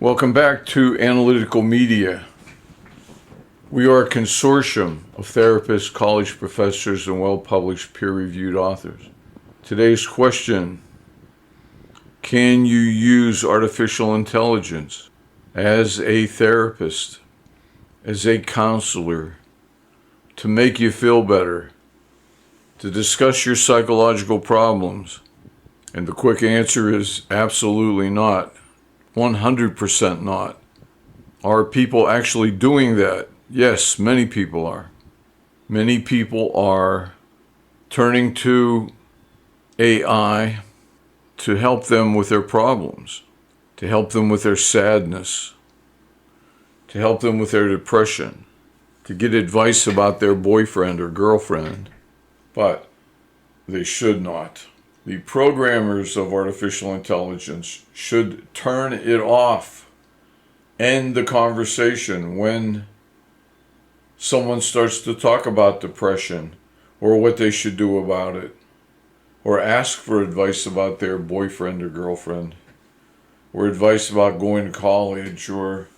Welcome back to Analytical Media. We are a consortium of therapists, college professors, and well-published peer-reviewed authors. Today's question: can you use artificial intelligence as a therapist, as a counselor, to make you feel better, to discuss your psychological problems? And the quick answer is absolutely not. 100% not. Are people actually doing that? Yes, many people are. Many people are turning to AI to help them with their problems, to help them with their sadness, to help them with their depression, to get advice about their boyfriend or girlfriend, but they should not. The programmers of artificial intelligence should turn it off, end the conversation when someone starts to talk about depression or what they should do about it, or ask for advice about their boyfriend or girlfriend, or advice about going to college or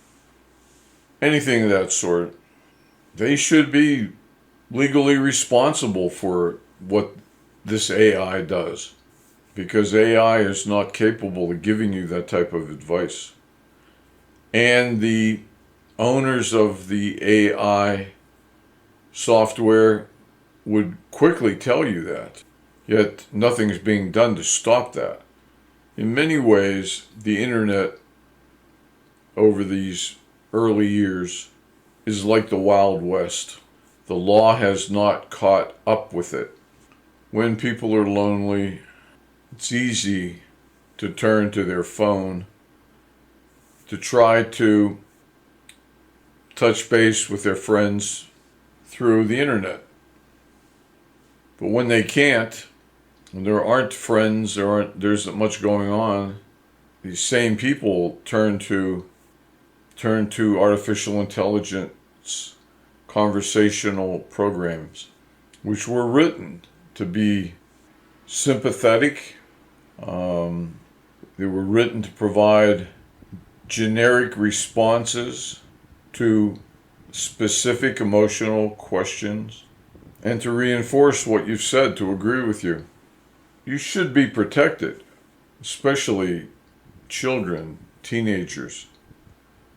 anything of that sort. They should be legally responsible for what this AI does, because AI is not capable of giving you that type of advice. And the owners of the AI software would quickly tell you that, yet nothing is being done to stop that. In many ways, the internet over these early years is like the Wild West. The law has not caught up with it. When people are lonely, it's easy to turn to their phone to try to touch base with their friends through the internet. But when they can't, when there aren't friends, there isn't much going on, these same people turn to artificial intelligence conversational programs, which were written to be sympathetic. They were written to provide generic responses to specific emotional questions and to reinforce what you've said, to agree with you. You should be protected, especially children, teenagers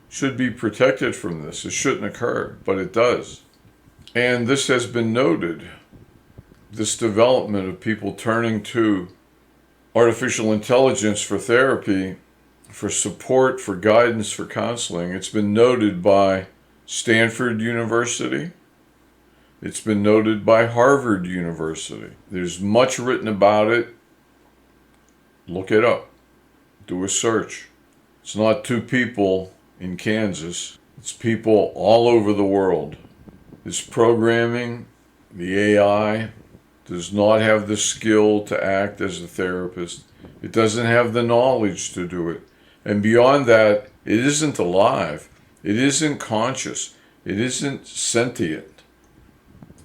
should be protected from this. It shouldn't occur, but it does. And this has been noted. This development of people turning to artificial intelligence for therapy, for support, for guidance, for counseling, it's been noted by Stanford University. It's been noted by Harvard University. There's much written about it. Look it up. Do a search. It's not two people in Kansas. It's people all over the world. This programming, the AI, does not have the skill to act as a therapist. It doesn't have the knowledge to do it. And beyond that, it isn't alive. It isn't conscious. It isn't sentient.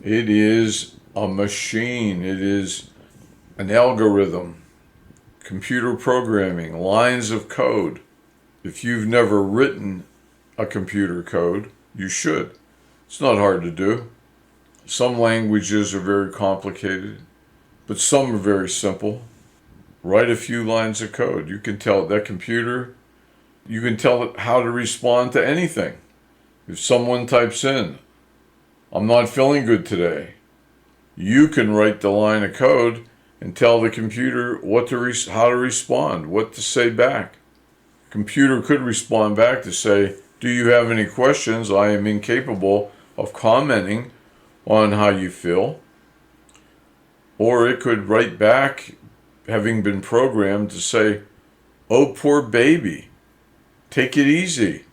It is a machine. It is an algorithm, computer programming, lines of code. If you've never written a computer code, you should. It's not hard to do. Some languages are very complicated, but some are very simple. Write a few lines of code. You can tell that computer, you can tell it how to respond to anything. If someone types in, "I'm not feeling good today," you can write the line of code and tell the computer how to respond, what to say back. The computer could respond back to say, "Do you have any questions? I am incapable of commenting on how you feel." Or it could write back, having been programmed, to say, "Oh, poor baby, take it easy.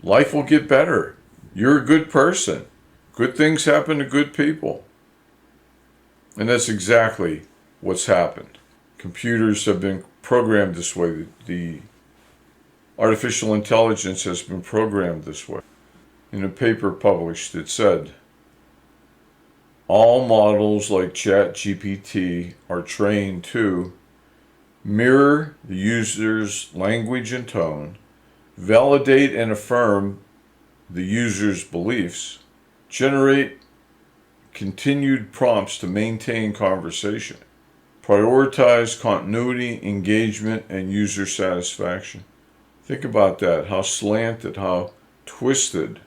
Life will get better. You're a good person. Good things happen to good people." And that's exactly what's happened. Computers have been programmed this way. The artificial intelligence has been programmed this way. In a paper published, it said, all models like ChatGPT are trained to mirror the user's language and tone, validate and affirm the user's beliefs, generate continued prompts to maintain conversation, prioritize continuity, engagement, and user satisfaction. Think about that, how slanted, how twisted.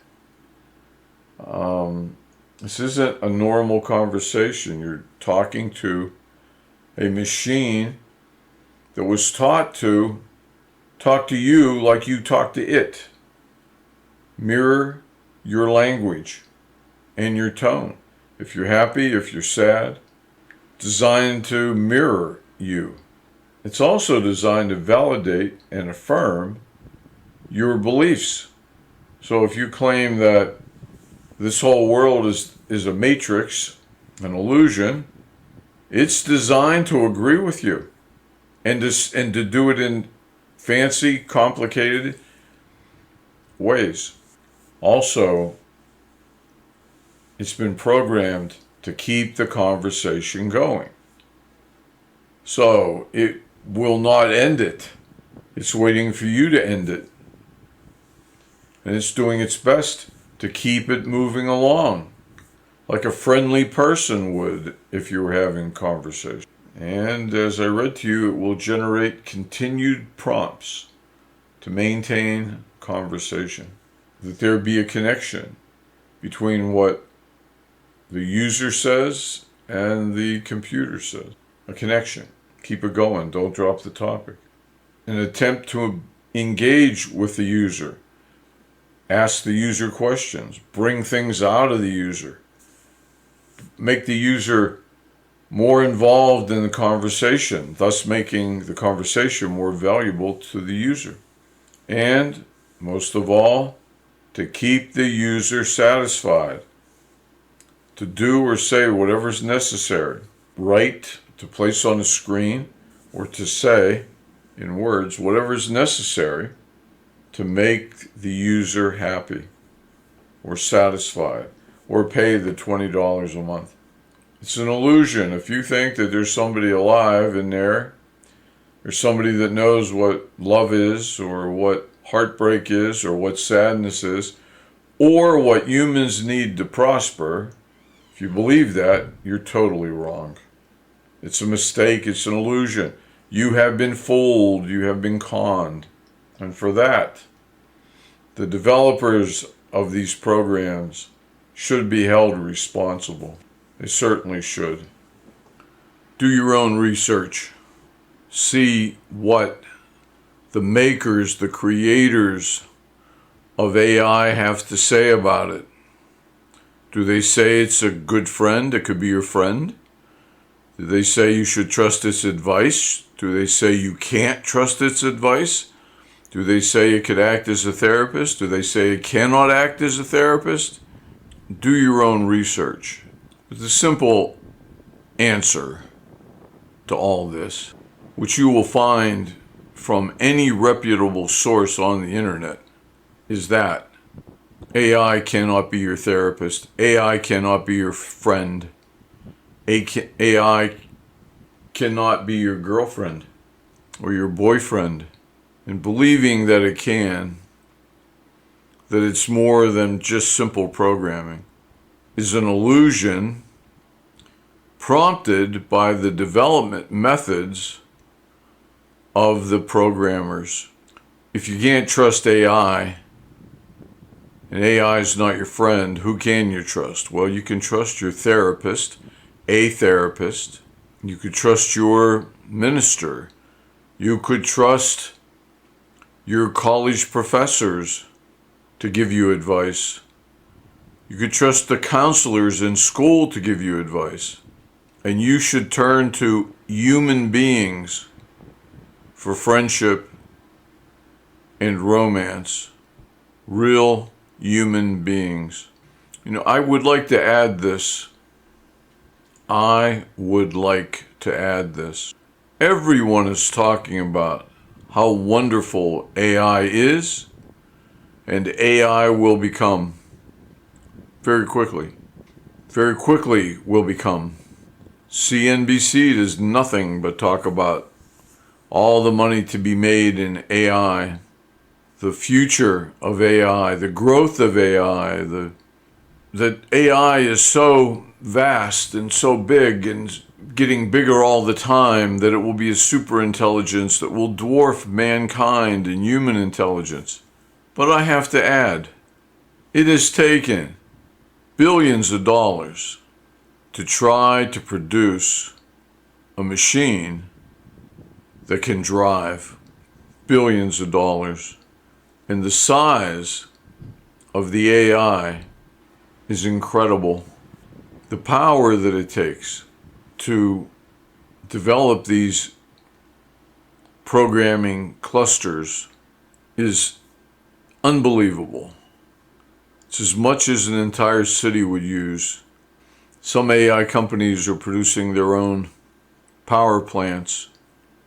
This isn't a normal conversation. You're talking to a machine that was taught to talk to you like you talk to it. Mirror your language and your tone. If you're happy, if you're sad, designed to mirror you. It's also designed to validate and affirm your beliefs. So if you claim that this whole world is a matrix, an illusion, it's designed to agree with you and to do it in fancy, complicated ways. Also, it's been programmed to keep the conversation going. So it will not end it. It's waiting for you to end it. And it's doing its best to keep it moving along, like a friendly person would if you were having a conversation. And as I read to you, it will generate continued prompts to maintain conversation, that there be a connection between what the user says and the computer says. A connection. Keep it going. Don't drop the topic. An attempt to engage with the user. Ask the user questions. Bring things out of the user. Make the user more involved in the conversation, thus making the conversation more valuable to the user. And, most of all, to keep the user satisfied. To do or say whatever is necessary. Write, to place on the screen, or to say in words whatever is necessary to make the user happy or satisfied or pay the $20 a month. It's an illusion. If you think that there's somebody alive in there, or somebody that knows what love is, or what heartbreak is, or what sadness is, or what humans need to prosper, if you believe that, you're totally wrong. It's a mistake. It's an illusion. You have been fooled. You have been conned. And for that, the developers of these programs should be held responsible. They certainly should. Do your own research. See what the makers, the creators of AI have to say about it. Do they say it's a good friend? It could be your friend. Do they say you should trust its advice? Do they say you can't trust its advice? Do they say it could act as a therapist? Do they say it cannot act as a therapist? Do your own research. The simple answer to all this, which you will find from any reputable source on the internet, is that AI cannot be your therapist. AI cannot be your friend. AI cannot be your girlfriend or your boyfriend. And believing that it can, that it's more than just simple programming, is an illusion prompted by the development methods of the programmers. If you can't trust AI, and AI is not your friend, who can you trust? Well, you can trust your therapist, a therapist. You could trust your minister. You could trust your college professors to give you advice. You could trust the counselors in school to give you advice. And you should turn to human beings for friendship and romance. Real human beings. You know, I would like to add this. Everyone is talking about how wonderful AI is and AI will become very quickly will become. CNBC does nothing but talk about all the money to be made in AI the future of AI, the growth of AI, that AI is so vast and so big and getting bigger all the time that it will be a super intelligence that will dwarf mankind and human intelligence. But I have to add, it has taken billions of dollars to try to produce a machine that can drive. Billions of dollars. And the size of the AI is incredible. The power that it takes to develop these programming clusters is unbelievable. It's as much as an entire city would use. Some AI companies are producing their own power plants.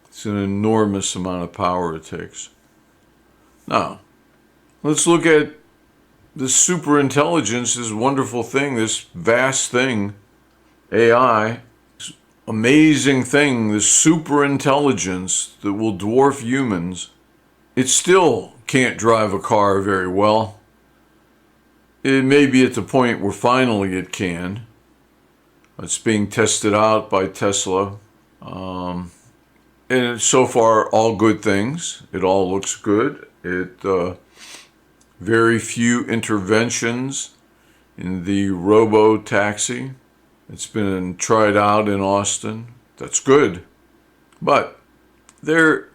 It's an enormous amount of power it takes. Now, let's look at this super intelligence, this wonderful thing, this vast thing, AI, this amazing thing, this super intelligence that will dwarf humans. It still can't drive a car very well. It may be at the point where finally it can. It's being tested out by Tesla. And it's so far all good things. It all looks good. Very few interventions in the robo-taxi. It's been tried out in Austin. That's good. But it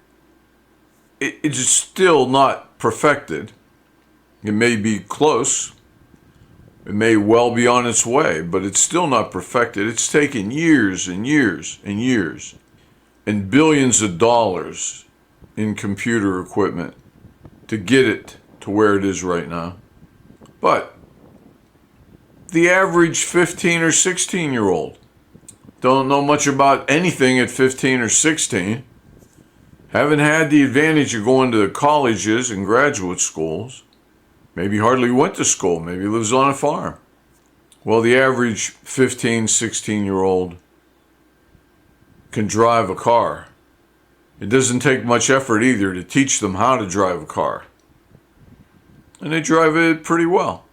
is still not perfected. It may be close. It may well be on its way, but it's still not perfected. It's taken years and years and years and billions of dollars in computer equipment to get it to where it is right now. But the average 15 or 16-year-old don't know much about anything at 15 or 16, haven't had the advantage of going to colleges and graduate schools, maybe hardly went to school, maybe lives on a farm. Well, the average 15, 16-year-old can drive a car. It doesn't take much effort either to teach them how to drive a car. And they drive it pretty well.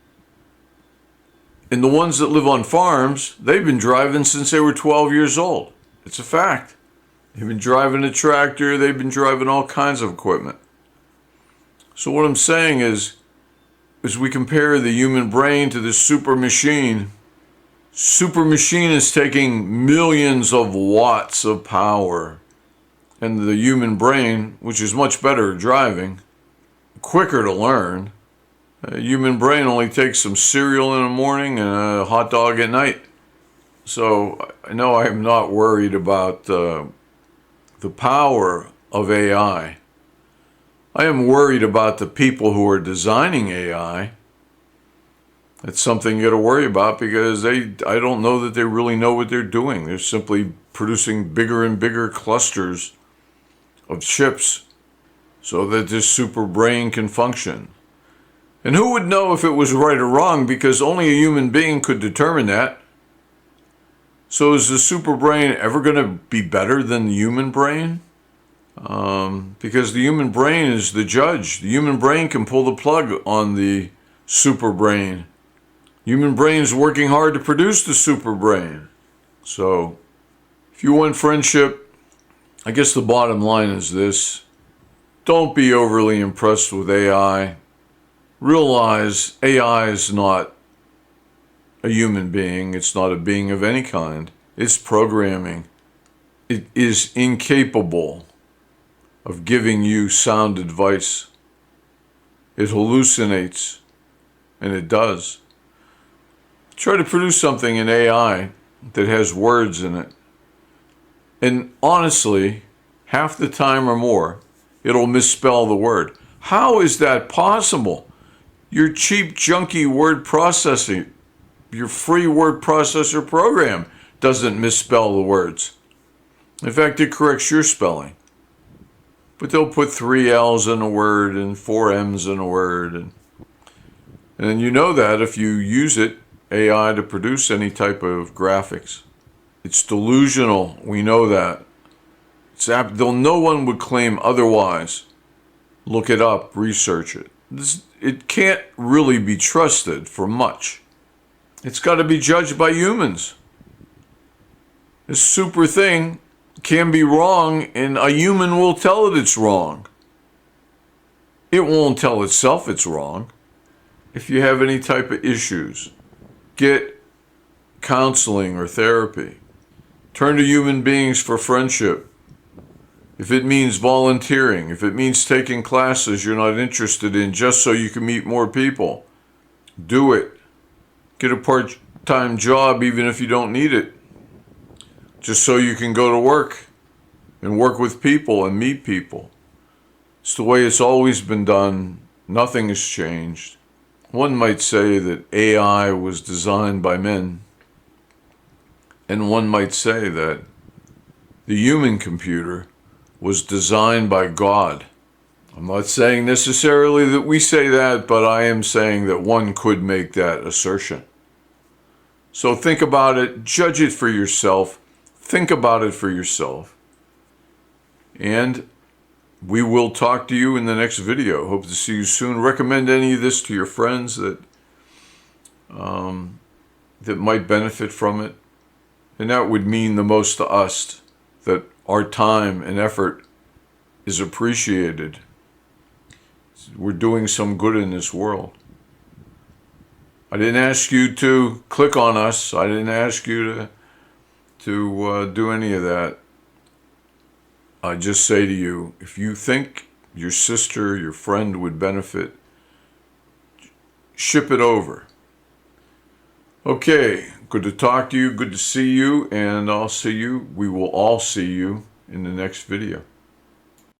And the ones that live on farms, they've been driving since they were 12 years old. It's a fact. They've been driving a tractor, they've been driving all kinds of equipment. So what I'm saying is, as we compare the human brain to this super machine is taking millions of watts of power. And the human brain, which is much better at driving, quicker to learn, a human brain only takes some cereal in the morning and a hot dog at night. So I know I am not worried about the power of AI. I am worried about the people who are designing AI. It's something you got to worry about because I don't know that they really know what they're doing. They're simply producing bigger and bigger clusters of chips so that this super brain can function. And who would know if it was right or wrong, because only a human being could determine that. So is the super brain ever going to be better than the human brain? Because the human brain is the judge. The human brain can pull the plug on the super brain. Human brain's working hard to produce the super brain. So if you want friendship, I guess the bottom line is this. Don't be overly impressed with AI. Realize AI is not a human being. It's not a being of any kind. It's programming. It is incapable of giving you sound advice. It hallucinates, and it does. Try to produce something in AI that has words in it. And honestly, half the time or more, it'll misspell the word. How is that possible? Your cheap, junky word processing, your free word processor program doesn't misspell the words. In fact, it corrects your spelling. But they'll put 3 L's in a word and 4 M's in a word. And you know that if you use it, AI, to produce any type of graphics. It's delusional. We know that. No one would claim otherwise. Look it up, research it. It can't really be trusted for much. It's got to be judged by humans. This super thing can be wrong, and a human will tell it it's wrong. It won't tell itself it's wrong. If you have any type of issues, get counseling or therapy. Turn to human beings for friendship. If it means volunteering, if it means taking classes you're not interested in just so you can meet more people, do it. Get a part-time job even if you don't need it, just so you can go to work and work with people and meet people. It's the way it's always been done. Nothing has changed. One might say that AI was designed by men, and one might say that the human computer was designed by God. I'm not saying necessarily that we say that, but I am saying that one could make that assertion. So think about it, judge it for yourself, think about it for yourself, and we will talk to you in the next video. Hope to see you soon. Recommend any of this to your friends that might benefit from it. And that would mean the most to us, that our time and effort is appreciated. We're doing some good in this world. I didn't ask you to click on us. I didn't ask you to do any of that. I just say to you, if you think your sister, your friend would benefit, ship it over. Okay, good to talk to you, good to see you, and we will all see you in the next video.